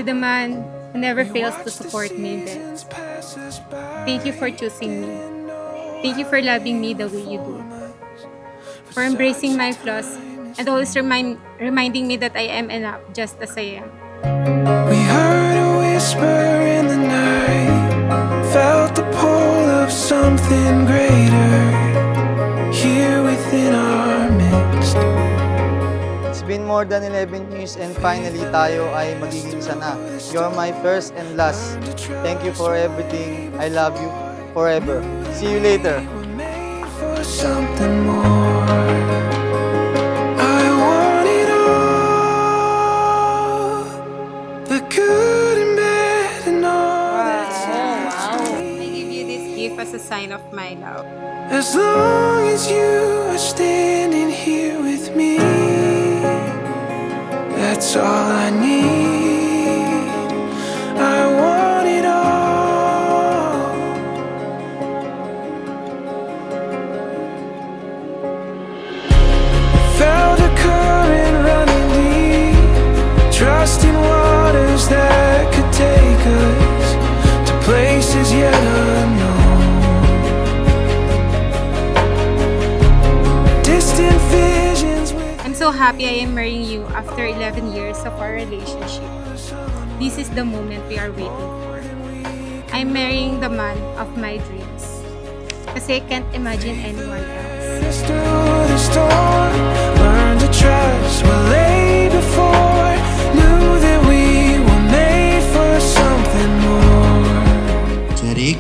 the man who never fails to support me, Ben. Thank you for choosing me. Thank you for loving me the way you do. For embracing my flaws and always reminding me that I am enough just as I am. We heard a whisper in the night, felt the pull of something greater here within our midst. It's been more than 11 years and finally tayo ay magiging isa na. You're my first and last. Thank you for everything. I love you forever. See you later. We're made for something more. I want it all, the good and bad and all that's in between. I give you this gift as a sign of my love. As long as you are standing here with me, that's all I need. I want it all. Felt a current running deep, trusting waters that could take us to places yet unknown. Distant visions with I'm so happy I am marrying you after 11 years of our relationship. This is the moment we are waiting for. I'm marrying the man of my dreams. Kasi I can't imagine anyone else. through the storm. Learn to trust what lay before. Knew that we were made for something more. Jeric,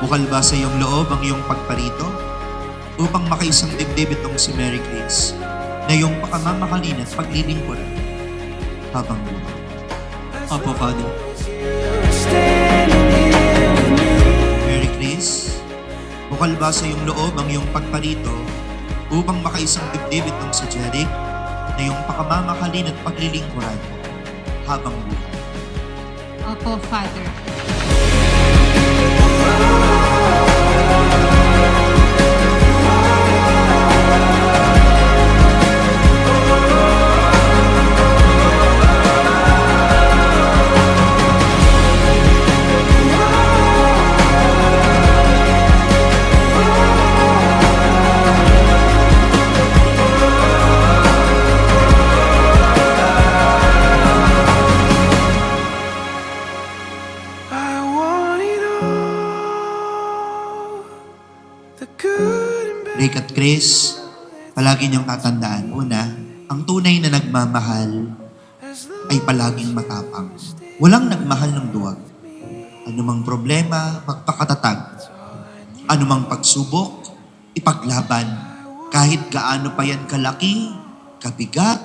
bukal ba sa iyong loob ang iyong pagparito upang makaisang dibdib itong si Mary Grace na iyong pakamamahalin at paglilingkuran habang buhay? Opo, Father. Standing here with me. Mary Grace, bukal ba sa iyong loob ang iyong pagparito upang makaisang dibdib itong si Jeric na iyong pakamamahalin at paglilingkuran habang buhay? Opo, Father. I want it all, the good and bad. Rick at Chris, palagi niyong tatandaan. Una, ang tunay na nagmamahal ay palaging matapang. Walang nagmahal ng duwag. Anumang problema, magpakatatag. Anumang pagsubok, ipaglaban. Kahit gaano pa yan kalaki, kabigat,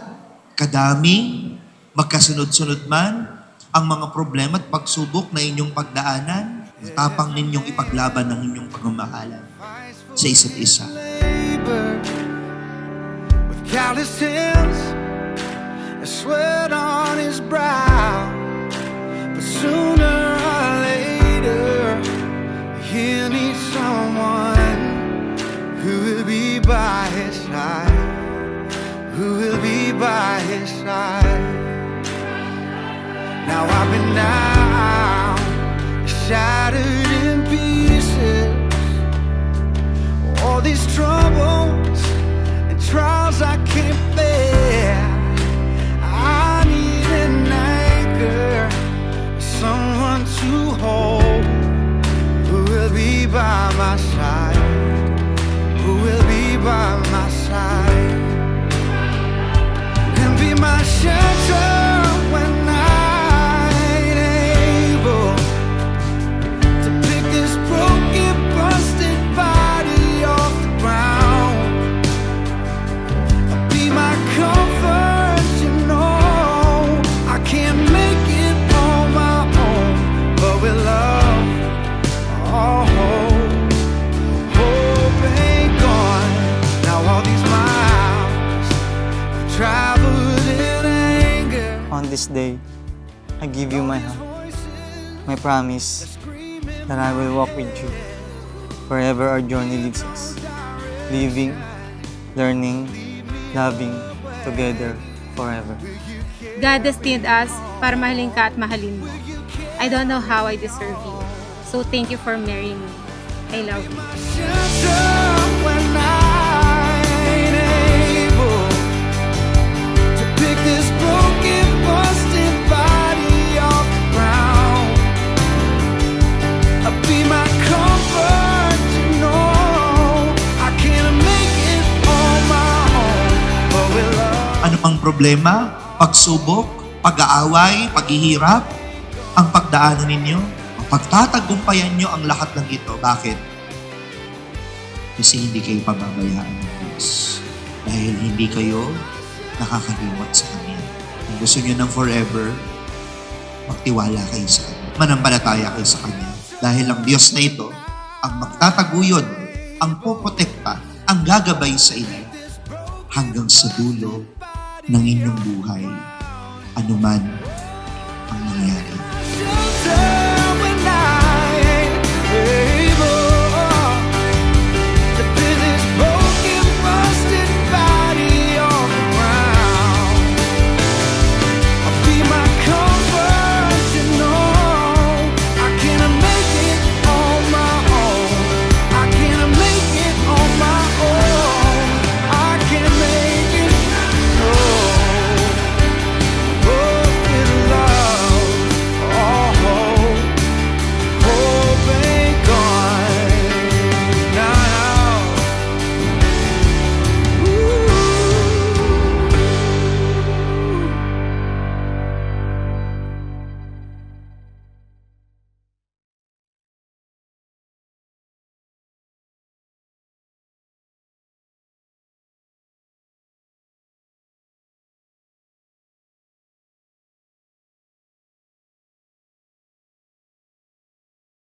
kadami, magkasunod-sunod man, ang mga problema at pagsubok na inyong pagdaanan, matapang ninyong ipaglaban ang inyong pagmamahalan sa isa't isa. Labor with callous hands, a sweat on his brow. But sooner or later, he'll need someone who will be by his side, who will be by his side. Now I've been down, shattered in pieces. All these troubles and trials I can't bear. I need an anchor, someone to hold, who will be by my side, who will be by my side, and be my shelter when I ain't able to pick this broken, busted body off the ground. Be my comfort, you know I can't make it on my own, but with love, oh, hope ain't gone. Now all these miles I've traveled in anger. On this day, I give you my heart, my promise that I will walk with you wherever our journey leads us, living, learning, loving together forever. God destined us para mahalin ka at mahalin mo. I don't know how I deserve you. So thank you for marrying me. I love you. Shelter when I ain't able to pick this broken, busted body off the ground. Be my comfort, you know I can't make it on my own, but with love. Ano mang problema, pagsubok, pag-aaway, paghihirap, ang pagdaanan ninyo, pagtatagumpayan nyo ang lahat ng ito. Bakit? Kasi hindi kayo pababayaan ng Diyos. Dahil hindi kayo nakakalimot sa Kanya. Kung gusto nyo ng forever, magtiwala kayo sa Kanya. Manampalataya kayo sa Kanya. Dahil ang Diyos na ito, ang magtataguyod, ang poprotekta, ang gagabay sa inyo hanggang sa dulo ng inyong buhay, anuman ang nangyari.